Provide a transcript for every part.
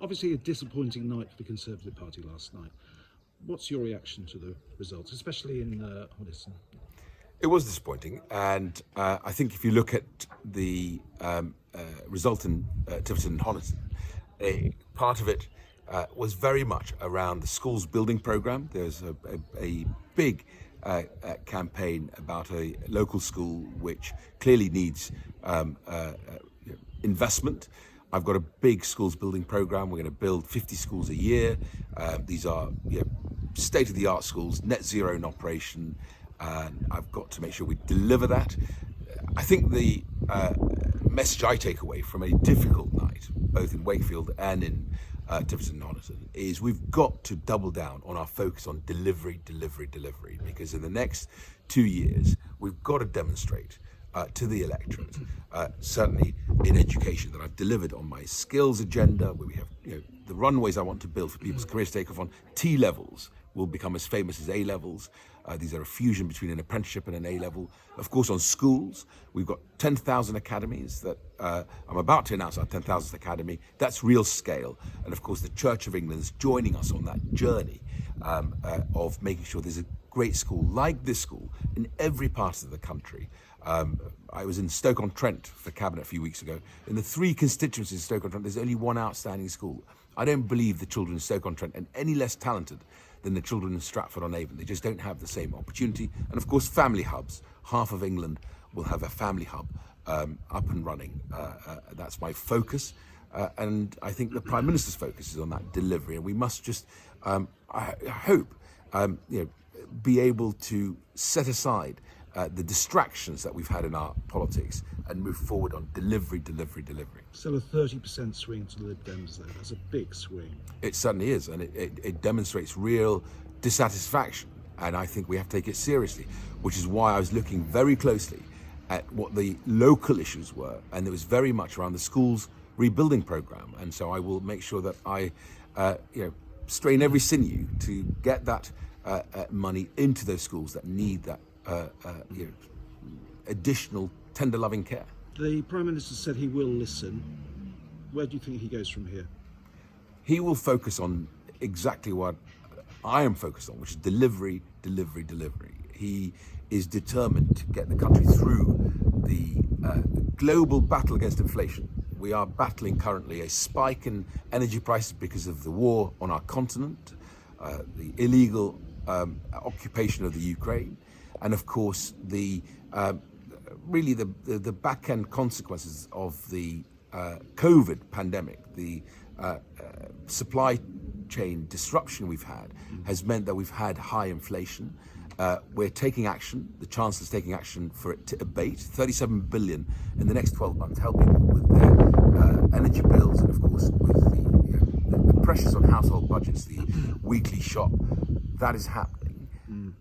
Obviously a disappointing night for the Conservative Party last night. What's your reaction to the results, especially in Honiton? It was disappointing, and I think if you look at the result in Tiverton and Honiton, part of it was very much around the schools building programme. There's a big campaign about a local school which clearly needs investment. I've got a big schools building programme. We're going to build 50 schools a year. These are state-of-the-art schools, net zero in operation, and I've got to make sure we deliver that. I think the message I take away from a difficult night, both in Wakefield and in Tiverton and Honiton, is we've got to double down on our focus on delivery, because in the next 2 years, we've got to demonstrate to the electorate, certainly in education, that I've delivered on my skills agenda, where we have the runways I want to build for people's careers to take off on. T-levels will become as famous as A-levels. These are a fusion between an apprenticeship and an A-level. Of course, on schools, we've got 10,000 academies that I'm about to announce our 10,000th academy. That's real scale. And of course, the Church of England is joining us on that journey of making sure there's a great school like this school in every part of the country. I was in Stoke-on-Trent for Cabinet a few weeks ago. In the 3 constituencies of Stoke-on-Trent, there's only one outstanding school. I don't believe the children in Stoke-on-Trent are any less talented than the children in Stratford-on-Avon. They just don't have the same opportunity. And of course, family hubs. Half of England will have a family hub up and running. That's my focus. And I think the Prime Minister's focus is on that delivery. And we must just, I hope, be able to set aside the distractions that we've had in our politics and move forward on delivery. Still a 30% swing to the Lib Dems though. That's a big swing. It certainly is, and it demonstrates real dissatisfaction, and I think we have to take it seriously, which is why I was looking very closely at what the local issues were, and it was very much around the schools rebuilding programme. And so I will make sure that I strain every sinew to get that money into those schools that need that additional tender loving care. The Prime Minister said he will listen. Where do you think he goes from here? He will focus on exactly what I am focused on, which is delivery. He is determined to get the country through the global battle against inflation. We are battling currently a spike in energy prices because of the war on our continent, the illegal occupation of the Ukraine, and of course the really the back-end consequences of the COVID pandemic. The supply chain disruption we've had has meant that we've had high inflation. We're taking action. The Chancellor's taking action for it to abate. 37 billion in the next 12 months, help people with their energy bills, and of course with the pressures on household budgets, the weekly shop. That is happening.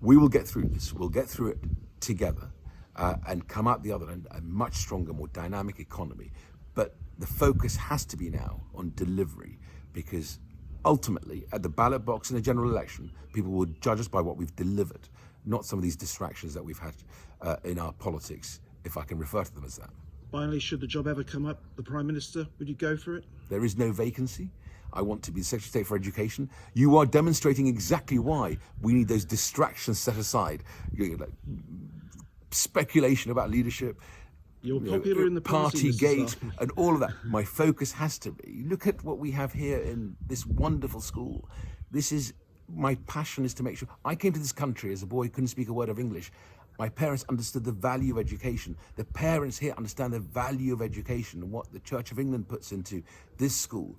We will get through this. We'll get through it together and come out the other end a much stronger, more dynamic economy. But the focus has to be now on delivery, because ultimately at the ballot box in a general election, people will judge us by what we've delivered, not some of these distractions that we've had in our politics, if I can refer to them as that. Finally, should the job ever come up, the Prime Minister, would you go for it? There is no vacancy. I want to be the Secretary of State for Education. You are demonstrating exactly why we need those distractions set aside. Like speculation about leadership, You're popular in the party Mr. gate, Zahawi. and all of that. My focus has to be, look at what we have here in this wonderful school. This is, my passion is to make sure. I came to this country as a boy, couldn't speak a word of English. My parents understood the value of education. The parents here understand the value of education and what the Church of England puts into this school.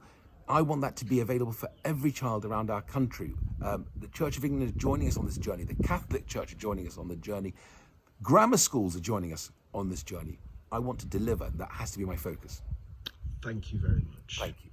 I want that to be available for every child around our country. The Church of England is joining us on this journey. The Catholic Church are joining us on the journey. Grammar schools are joining us on this journey. I want to deliver. That has to be my focus. Thank you very much. Thank you.